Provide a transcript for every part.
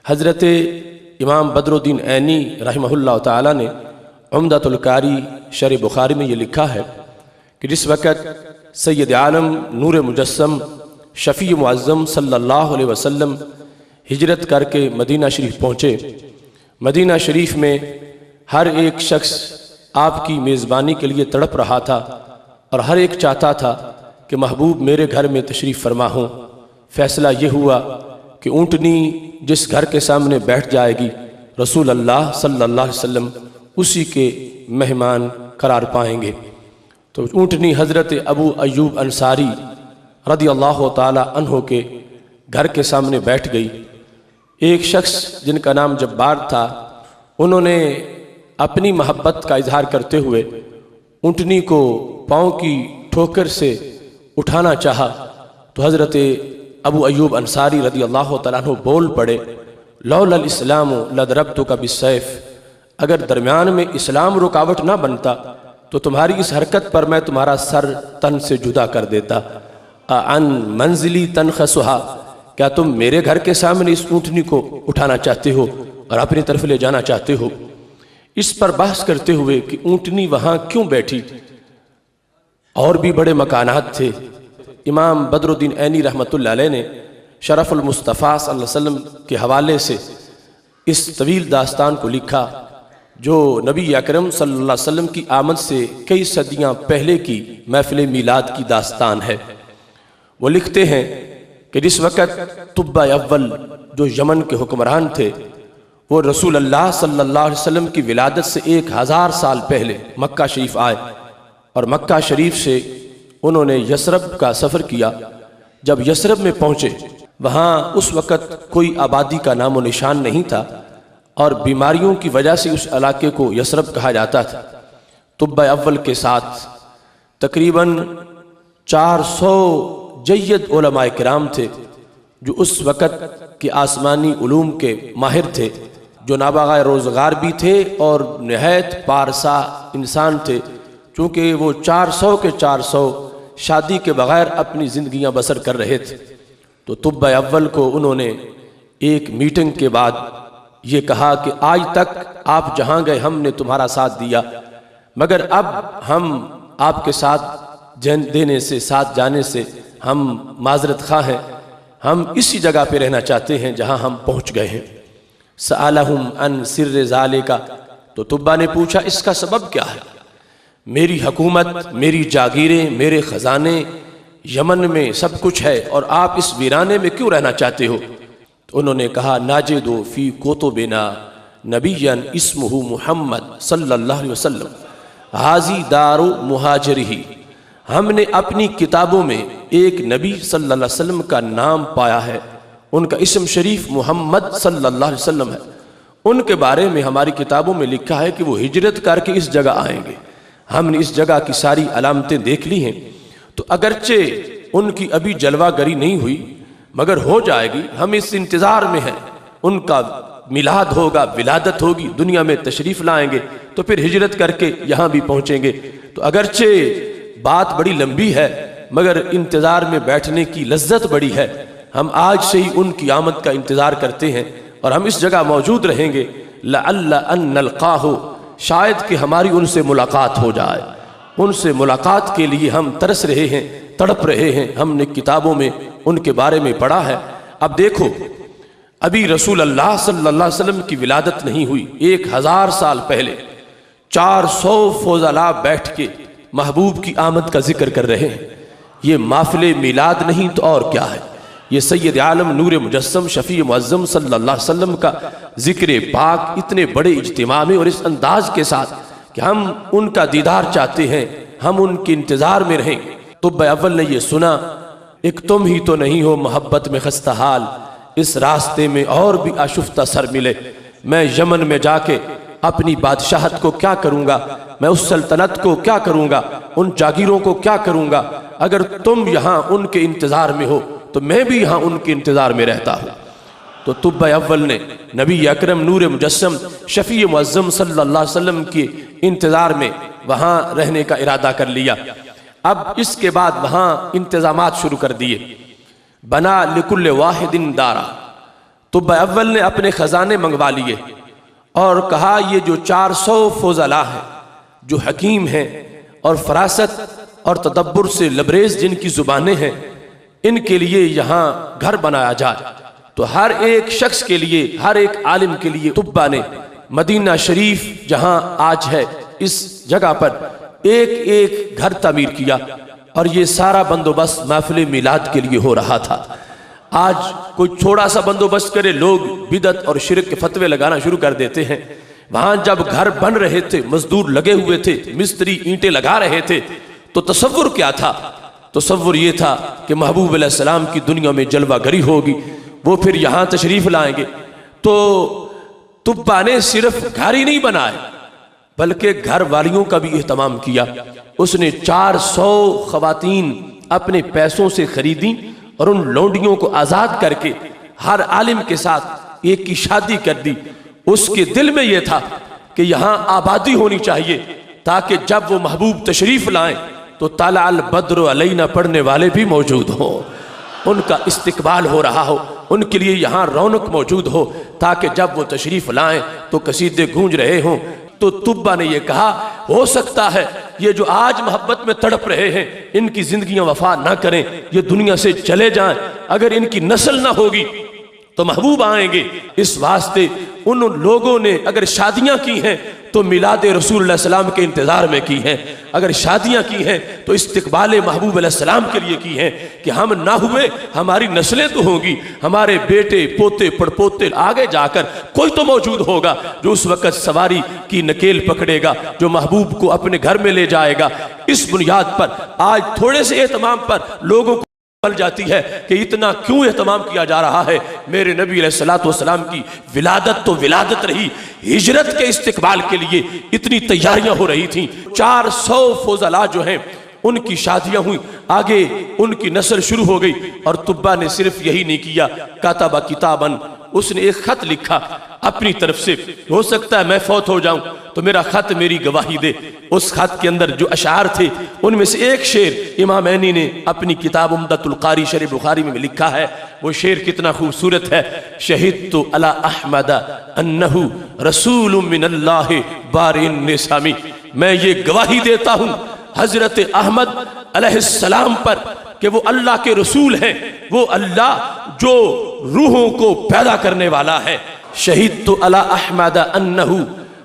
हज़रत इमाम बदरुद्दीन ऐनी रहमहुल्लाह ताला ने उम्दतुल कारी शरह बुखारी में ये लिखा है कि जिस वक़्त सैयद आलम नूर मुजस्सम शफ़ी मुअज़्ज़म सल्लल्लाहु अलैहि वसल्लम हिजरत करके मदीना शरीफ पहुँचे, मदीना शरीफ में हर एक शख्स आपकी मेज़बानी के लिए तड़प रहा था और हर एक चाहता था कि महबूब मेरे घर में तशरीफ़ फरमा हो। फ़ैसला ये हुआ कि ऊँटनी जिस घर के सामने बैठ जाएगी रसूल अल्लाह सल्लल्लाहु अलैहि वसल्लम उसी के मेहमान करार पाएंगे। तो ऊँटनी हज़रत अबू अय्यूब अंसारी रदियल्लाहु ताला अन्हो के घर के सामने बैठ गई। एक शख्स जिनका नाम जब्बार था, उन्होंने अपनी मोहब्बत का इजहार करते हुए ऊँटनी को पाँव की ठोकर से उठाना चाहा तो हज़रत अबू अय्यूब अंसारी रदियल्लाहु ताला अन्हु बोल पड़े, लौलल इस्लाम लदरब्तुका बिस्सैफ, अगर दरमियान में इस्लाम रुकावट ना बनता तो तुम्हारी इस हरकत पर मैं तुम्हारा सर तन से जुदा कर देता। अन मंजिली तनखसुहा, क्या तुम मेरे घर के सामने इस ऊँटनी को उठाना चाहते हो और अपनी तरफ ले जाना चाहते हो। इस पर बहस करते हुए कि ऊँटनी वहाँ क्यों बैठी, और भी बड़े मकानात थे। इमाम बदरुद्दीन ऐनी रहमतुल्लाह अलैह ने शरफ़ुल मुस्तफ़ा सल्लल्लाहु अलैहि वसल्लम के हवाले से इस तवील दास्तान को लिखा जो नबी अकरम सल्लल्लाहु अलैहि वसल्लम की आमद से कई सदियाँ पहले की महफ़िल मीलाद की दास्तान है। वो लिखते हैं कि जिस वक़्त तुब्बा अव्वल जो यमन के हुक्मरान थे, वो रसूल अल्लाह सल्लल्लाहु अलैहि वसल्लम की विलादत से 1000 साल पहले मक्का शरीफ आए और मक्का शरीफ से उन्होंने यसरब का सफ़र किया। जब यसरब में पहुँचे, वहाँ उस वक़्त कोई आबादी का नामो निशान नहीं था और बीमारियों की वजह से उस इलाके को यसरब कहा जाता था। तुब्बा अव्वल के साथ तकरीबन 400 जय्यद उलमाए किराम थे जो उस वक़्त के आसमानी उलूम के माहिर थे, जो नाबागा रोज़गार भी थे और नहायत पारसा इंसान थे, चूँकि वो 400 के 400 शादी के बग़ैर अपनी ज़िंदगियाँ बसर कर रहे थे। तो तुब्बा अव्वल को उन्होंने एक मीटिंग के बाद ये कहा कि आज तक आप जहाँ गए हमने तुम्हारा साथ दिया, मगर अब हम आपके साथ देने से, साथ जाने से हम माजरत खा हैं, हम इसी जगह पे रहना चाहते हैं जहाँ हम पहुँच गए हैं। सअलहुम अन सिर्र ज़ालिका, तो तुब्बा ने पूछा इसका सबब क्या है। मेरी हुकूमत, मेरी जागीरें, मेरे ख़जाने यमन में सब कुछ है और आप इस वीराने में क्यों रहना चाहते हो। तो उन्होंने कहा नाजिदु फ़ी कुतुबिना नबिय्यन इस्मुहु मुहम्मद सल्लल्लाहु अलैहि वसल्लम हाज़ी दारु मुहाजिरिही, हमने अपनी किताबों में एक नबी सल्लल्लाहु अलैहि वसल्लम का नाम पाया है, उनका इस्म शरीफ मोहम्मद सल्लल्लाहु अलैहि वसल्लम है। उनके बारे में हमारी किताबों में लिखा है कि वो हिजरत करके इस जगह आएंगे। हमने इस जगह की सारी अलामतें देख ली हैं, तो अगरचे उनकी अभी जलवागरी नहीं हुई मगर हो जाएगी, हम इस इंतज़ार में हैं। उनका मिलाद होगा, विलादत होगी, दुनिया में तशरीफ़ लाएंगे तो फिर हिजरत करके यहाँ भी पहुँचेंगे। तो अगरचे बात बड़ी लंबी है मगर इंतज़ार में बैठने की लज्जत बड़ी है। हम आज से ही उनकी आमद का इंतज़ार करते हैं और हम इस जगह मौजूद रहेंगे। लअल्ला अन नल्क़ाहु, शायद कि हमारी उनसे मुलाकात हो जाए। उनसे मुलाकात के लिए हम तरस रहे हैं, तड़प रहे हैं। हमने किताबों में उनके बारे में पढ़ा है। अब देखो, अभी रसूल अल्लाह सल्लल्लाहु अलैहि वसल्लम की विलादत नहीं हुई, 1000 साल पहले 400 फौजला बैठ के महबूब की आमद का जिक्र कर रहे हैं। ये माफिले मिलाद नहीं तो और क्या है। ये सैयद आलम नूर मुजस्सम शफ़ी मुअज़्ज़म सल्लल्लाहु अलैहि वसल्लम का ज़िक्र पाक इतने बड़े इज्तिमा में और इस अंदाज के साथ कि हम उनका दीदार चाहते हैं, हम उनके इंतज़ार में रहें। तुब्बा अव्वल ने ये सुना, एक तुम ही तो नहीं हो मोहब्बत में खस्ता हाल, इस रास्ते में और भी आशुफ्ता सर मिले। मैं यमन में जाके अपनी बादशाहत को क्या करूँगा, मैं उस सल्तनत को क्या करूँगा, उन जागीरों को क्या करूँगा। अगर तुम यहाँ उनके इंतज़ार में हो तो मैं भी यहाँ उनके इंतज़ार में रहता हूँ। तो तुब्बा अव्वल ने नबी अकरम नूर मुजस्सम शफ़ी मुअज़्ज़म सल्लल्लाहु अलैहि वसल्लम के इंतज़ार में वहाँ रहने का इरादा कर लिया। अब इसके बाद वहाँ इंतज़ामात शुरू कर दिए। बना लिकुल्ल वाहिदिन दारा, तुब्बा अव्वल ने अपने खजाने मंगवा लिए और कहा ये जो 400 फौजला हैं जो हकीम हैं और फरासत और तदब्बुर से लबरेज जिनकी जुबानें हैं, इनके लिए यहाँ घर बनाया जाए। तो हर एक शख्स के लिए, हर एक आलिम के लिए तुब्बा ने मदीना शरीफ जहाँ आज है इस जगह पर एक एक घर तामीर किया और ये सारा बंदोबस्त महफिल मिलाद के लिए हो रहा था। आज कोई थोड़ा सा बंदोबस्त करे, लोग बिदत और शिरक के फतवे लगाना शुरू कर देते हैं। वहां जब घर बन रहे थे, मजदूर लगे हुए थे, मिस्त्री ईंटें लगा रहे थे, तो तसव्वुर क्या था? तसव्वुर ये था कि महबूब अलैहिस्सलाम की दुनिया में जलवागरी होगी, वो फिर यहाँ तशरीफ लाएंगे। तो तुब्बा ने सिर्फ घर ही नहीं बनाए बल्कि घर वालियों का भी एहतमाम किया। उसने 400 खवातीन अपने पैसों से खरीदी और उन लौंडियों को आजाद करके हर आलिम के साथ एक की शादी कर दी। उसके दिल में यह था कि यहाँ आबादी होनी चाहिए ताकि जब वो महबूब तशरीफ लाएं तो ताला अल बद्र अलैना पढ़ने वाले भी मौजूद हों, उनका इस्तिकबाल हो रहा हो, उनके लिए यहाँ रौनक मौजूद हो, ताकि जब वो तशरीफ लाएं तो कसीदे गूंज रहे हों। तो तुब्बा ने यह कहा, हो सकता है ये जो आज मोहब्बत में तड़प रहे हैं इनकी जिंदगियां वफा ना करें, ये दुनिया से चले जाएं। अगर इनकी नस्ल ना होगी तो महबूब आएंगे। इस वास्ते उन लोगों ने अगर शादियां की हैं तो मिलाद रसूल सलाम के इंतजार में की हैं, अगर शादियां की हैं तो इस्तिकबाल महबूब सलाम के लिए की हैं कि हम ना हुए हमारी नस्लें तो होंगी, हमारे बेटे पोते पड़पोते आगे जाकर कोई तो मौजूद होगा जो उस वक्त सवारी की नकेल पकड़ेगा, जो महबूब को अपने घर में ले जाएगा। इस बुनियाद पर आज थोड़े से एहतमाम पर लोगों को बल जाती है कि इतना क्यों एहतमाम किया जा रहा है। मेरे नबी अलैहिस्सलातु वस्सलाम की विलादत तो विलादत रही, हिजरत के इस्तिकबाल के लिए इतनी तैयारियां हो रही थी। 400 फौजला जो हैं उनकी शादियां हुई, आगे उनकी नस्ल शुरू हो गई। और तुब्बा ने सिर्फ यही नहीं किया, कातबा किताबन, उसने एक खत लिखा अपनी तरफ से। हो सकता है मैं फौत हो जाऊं तो मेरा खत मेरी गवाही दे। उस खत के अंदर जो अशार थे उनमें से एक शेर इमाम ऐनी ने अपनी किताब उम्दतुल कारी शरह बुखारी में लिखा है। वो शेर कितना खूबसूरत है, शहीदतु अला अहमद अन्नहु रसूलुम मिनल्लाहि बारिन निसामी, मैं ये गवाही देता हूं हजरत अहमद अलैहिस्सलाम पर कि वो अल्लाह के रसूल हैं, वो अल्लाह जो रूहों को पैदा करने वाला है। शहीदतु अला अहमद अन्नहु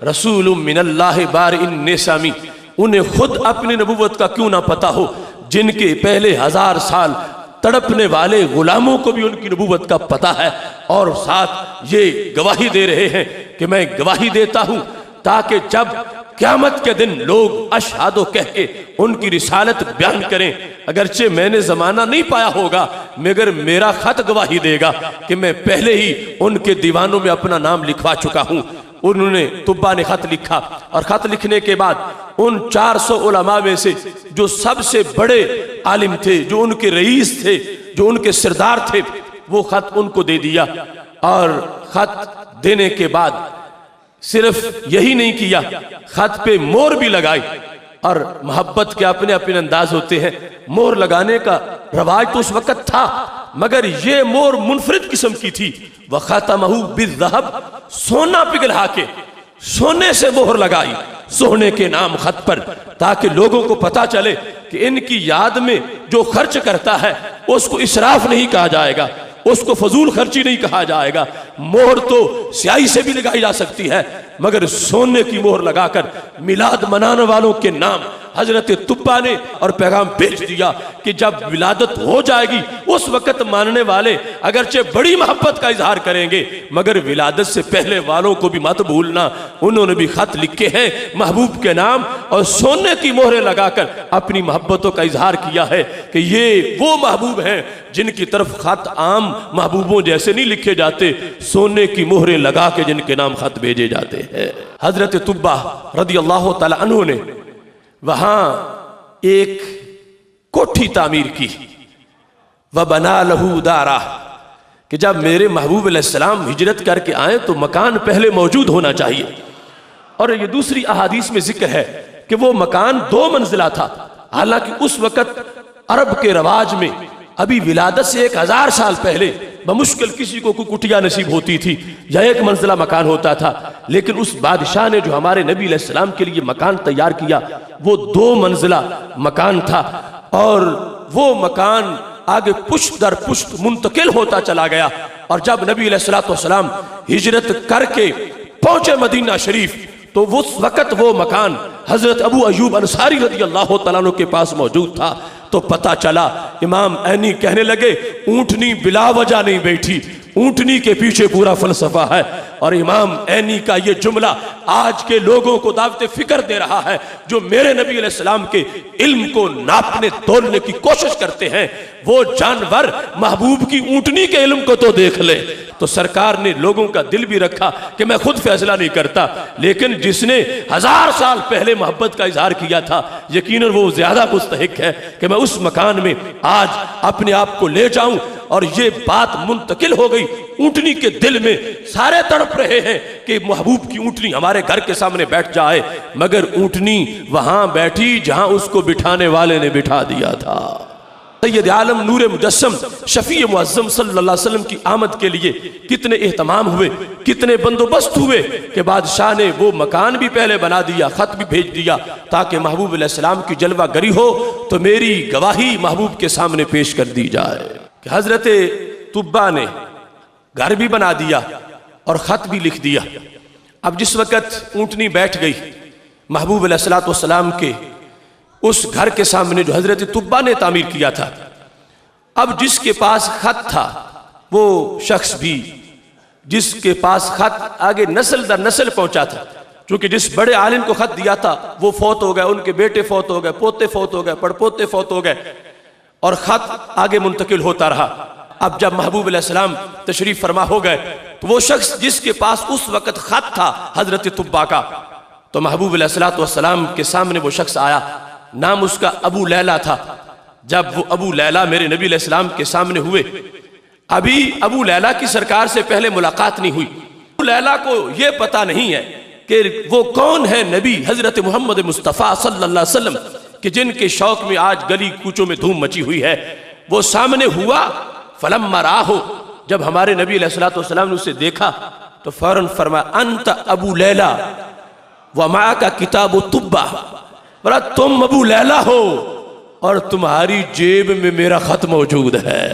रसूलुम मिनल्लाहि बारिन निसामी, उन्हें खुद अपनी नबूवत का क्यों ना पता हो, जिनके पहले 1000 साल तड़पने वाले गुलामों को भी उनकी नबूवत का पता है। और साथ ये गवाही दे रहे हैं कि मैं गवाही देता हूं ताकि जब क़यामत के दिन लोग अशहादो कह के उनकी रिसालत बयान करें। अगरचे मैंने जमाना नहीं पाया होगा मगर मेरा खत गवाही देगा कि मैं पहले ही उनके दीवानों में अपना नाम लिखवा चुका हूं। उन्होंने तुब्बा ने खत लिखा और खत लिखने के बाद उन 400 उलमा में से जो सबसे बड़े आलिम थे, जो उनके रईस थे, जो उनके सरदार थे, वो खत उनको दे दिया। और खत देने के बाद सिर्फ यही नहीं किया, खत पे मोहर भी लगाई। और मोहब्बत के अपने अपने अंदाज होते हैं, मोहर लगाने का रवाज तो उस वक्त था मगर ये मोहर मुनफरिद किस्म की थी। वह खतमहु बिज़्ज़हब, सोना पिघला के सोने से मोहर लगाई सोने के नाम खत पर, ताकि लोगों को पता चले कि इनकी याद में जो खर्च करता है उसको इसराफ नहीं कहा जाएगा, उसको फजूल खर्ची नहीं कहा जाएगा। मोहर तो स्याही से भी लगाई जा सकती है मगर सोने की मोहर लगाकर मिलाद मनाने वालों के नाम हजरत तुब्बा ने और पैगाम भेज दिया कि जब विलादत हो जाएगी उस वक्त मानने वाले अगरचे बड़ी मोहब्बत का इजहार करेंगे मगर विलादत से पहले वालों को भी मत भूलना। उन्होंने भी खत लिखे हैं महबूब के नाम और सोने की मोहरें लगाकर अपनी मोहब्बतों का इजहार किया है कि ये वो महबूब हैं जिनकी तरफ खत आम महबूबों जैसे नहीं लिखे जाते, सोने की मोहरें लगा के जिनके नाम खत भेजे जाते हैं। हजरत तुब्बा रदियल्लाहु ताला अन्हु ने वहां एक कोठी तामीर की, व बना लहू दारा, कि जब मेरे महबूब अलैहिस्सलाम हिजरत करके आए तो मकान पहले मौजूद होना चाहिए। और ये दूसरी अहादीस में जिक्र है कि वो मकान 2 मंजिला था। हालांकि उस वक्त अरब के रवाज में अभी विलादत से 1000 साल पहले बमुश्किल किसी को कुटिया नसीब होती थी या एक मंजिला मकान होता था, लेकिन उस बादशाह ने जो हमारे नबी अलैहिस्सलाम के लिए मकान तैयार किया वो 2 मंजिला मकान था, और वो मकान आगे पुश्त दर पुश्त मुंतकिल होता चला गया। और जब नबी अलैहिस्सलाम हिजरत करके पहुंचे मदीना शरीफ, तो उस वक्त वो मकान हजरत अबू अयूब अंसारी रज़ियल्लाहु तआला अन्हु के पास मौजूद था। तो पता चला, इमाम ऐनी कहने लगे ऊंटनी बिला वजह नहीं बैठी, ऊंटनी के पीछे पूरा फलसफा है। और इमाम ऐनी का ये जुमला आज के लोगों को दावत फिक्र दे रहा है, जो मेरे नबी अलैहिस्सलाम के इल्म को नापने तोलने की कोशिश करते हैं। वो जानवर महबूब की ऊंटनी के इल्म को तो देख ले। तो सरकार ने लोगों का दिल भी रखा कि मैं खुद फैसला नहीं करता, लेकिन जिसने 1000 साल पहले मोहब्बत का इजहार किया था, यकीनन वो ज्यादा मुस्तहिक है कि मैं उस मकान में आज अपने आप को ले जाऊं। और ये बात मुंतकिल हो गई ऊंटनी के दिल में। सारे तड़प रहे हैं कि महबूब की ऊंटनी हमारे घर के सामने बैठ जाए, मगर ऊंटनी वहां बैठी जहां उसको बिठाने वाले ने बिठा दिया था। सैयद आलम नूर मुजस्सम शफी मुअज्जम सल्लल्लाहु अलैहि वसल्लम की आमद के लिए कितने एहतमाम हुए, कितने बंदोबस्त हुए कि बादशाह ने वो मकान भी पहले बना दिया, खत भी भेज दिया ताकि महबूब अलैहिस्सलाम की जलवा गरी हो तो मेरी गवाही महबूब के सामने पेश कर दी जाए। कि हजरत तुब्बा ने घर भी बना दिया और खत भी लिख दिया। अब जिस वक्त ऊंटनी बैठ गई महबूब अलैहिस्सलातु वस्सलाम के उस घर के सामने जो हजरत तुब्बा ने तामीर किया था, अब जिसके पास खत था वो शख्स भी, जिसके पास खत आगे नस्ल दर नस्ल पहुंचा था, क्योंकि जिस बड़े आलिम को खत दिया था वो फौत हो गए, उनके बेटे फौत हो गए, पोते फौत हो गए, पड़पोते फौत हो गए, और खत आगे मुंतकिल होता रहा। अब जब महबूब अलैहिस्सलाम तशरीफ फरमा हो गए तो वो शख्स जिसके पास उस वक्त खत था हजरत तुब्बा का, तो महबूब अलैहिस्सलाम के सामने वो शख्स आया। नाम उसका अबू लैला था। जब वो अबू लैला मेरे नबी अलैहिस्सलाम के सामने हुए, अभी अबू लैला की सरकार से पहले मुलाकात नहीं हुई। अबू लैला को ये पता नहीं है कि वो कौन है नबी हजरत मोहम्मद मुस्तफ़ा सल्लल्लाहु अलैहि वसल्लम कि जिनके शौक में आज गली कूचों में धूम मची हुई है। वो सामने हुआ, फलम्मा राहो, जब हमारे नबी अलैहिस्सलातु वस्सलाम ने उसे देखा तो फौरन फरमाया अंत अबू लैला व मा का किताब तुब्बा, बोला तुम अबू लैला हो और तुम्हारी जेब में मेरा खत मौजूद है।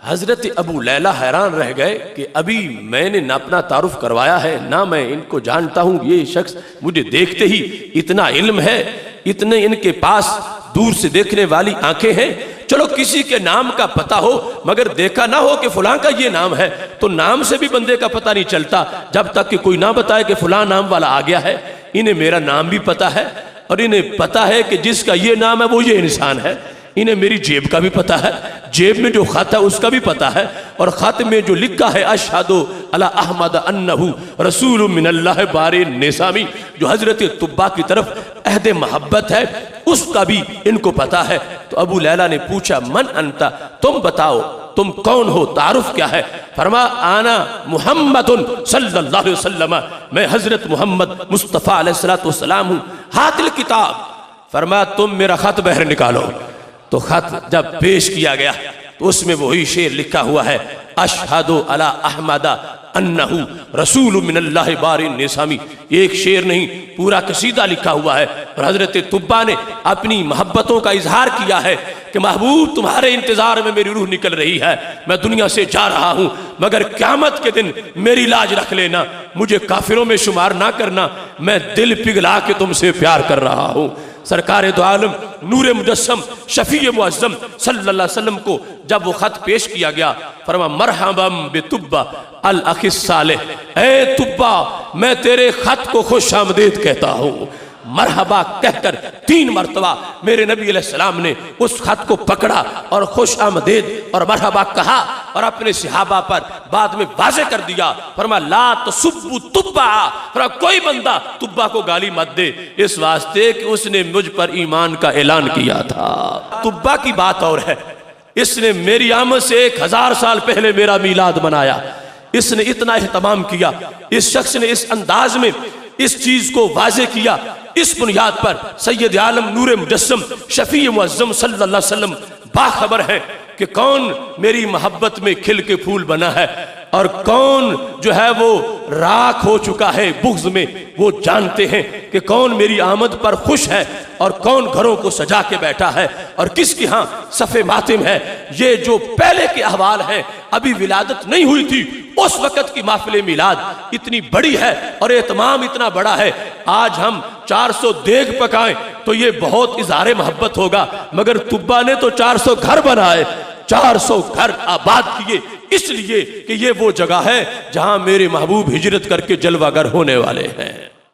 हजरत अबू लैला हैरान रह गए कि अभी मैंने ना अपना तारुफ करवाया है, ना मैं इनको जानता हूं, ये शख्स मुझे देखते ही इतना इल्म है, इतने इनके पास दूर से देखने वाली आंखें हैं। चलो किसी के नाम का पता हो, मगर देखा ना हो कि फलां का ये नाम है, तो नाम से भी बंदे का पता नहीं चलता जब तक कि कोई ना बताए कि फलां नाम वाला आ गया है। इन्हें मेरा नाम भी पता है और इन्हें पता है कि जिसका ये नाम है वो ये इंसान है। इन्हें मेरी जेब का भी पता है, जेब में जो खत है उसका भी पता है, और खत में जो लिखा है अशहदु अला अहमद अन्नहु रसूलुम मिनल्लाह बारे निसामी, जो हजरत तुब्बा की तरफ अहद मोहब्बत है, उसका भी इनको पता है। तो अबू लैला ने पूछा मन अंता, तुम बताओ तुम कौन हो, तारुफ क्या है? फरमा आना मुहम्मदुन सल्लल्लाहु अलैहि वसल्लम, मैं हजरत मोहम्मद मुस्तफ़ा अलैहिस्सलातु वस्सलाम हूँ। हातिल किताब, फरमा तुम मेरा खत बहर निकालो। तो खत जब पेश किया गया तो उसमें वही शेर लिखा हुआ है अशहदु अला अहमदा अन्नहु रसूलुम मिनल्लाहि बारिन निसामी। एक शेर नहीं, पूरा कसीदा लिखा हुआ है। और हजरत तुब्बा ने अपनी मोहब्बतों का इजहार किया है कि महबूब तुम्हारे इंतजार में मेरी रूह निकल रही है, मैं दुनिया से जा रहा हूं, मगर क़यामत के दिन मेरी लाज रख लेना, मुझे काफिरों में शुमार ना करना, मैं दिल पिघला के तुमसे प्यार कर रहा हूं। सरकार दो आलम नूर मुजस्सम शफी मुअज्जम सल्लल्लाहु अलैहि वसल्लम को जब वो खत पेश किया गया, फरमा मरहबम बितुब्बा अल अखिस सालेह, ए तुब्बा मैं तेरे खत को खुश आमदीद कहता हूँ। मरहबा कहकर 3 मरतबा मेरे नबी अलैहिस्सलाम ने उस खत को पकड़ा और खुश आमदीद और मरहबा कहा, और अपने सहाबा पर बाद में वाज़े कर दिया, फरमा ला तसुब्बु तुब्बा, फरमा कोई बंदा तुब्बा को गाली मत दे, इस वास्ते कि उसने मुझ पर ईमान का ऐलान किया था। तुब्बा की बात और है, इसने मेरी आमद से 1000 साल पहले मेरा मीलाद मनाया, इसने इतना एहतमाम किया, इस शख्स ने इस अंदाज में इस चीज को वाजे किया, इस बुनियाद पर सैयद आलम नूर मुजस्सम शफी मुअज्जम सल्लल्लाहु अलैहि वसल्लम बाखबर है कि कौन मेरी मोहब्बत में खिल के फूल बना है और कौन जो है वो राख हो चुका है बुग़्ज़ में। वो जानते हैं कि कौन मेरी आमद पर खुश है और कौन घरों को सजा के बैठा है और किसके यहाँ सफ़े मातिम है। ये जो पहले के अहवाल हैं, अभी विलादत नहीं हुई थी, उस वक़्त की महफ़िल मिलाद इतनी बड़ी है और एहतमाम इतना बड़ा है। आज हम 400 देग पकाएं तो ये बहुत इज़हार मोहब्बत होगा, मगर तुब्बा ने तो 400 घर बनाए, 400 घर आबाद किए, इसलिए कि ये वो जगह है जहां मेरे महबूब हिजरत करके जलवागर होने वाले हैं।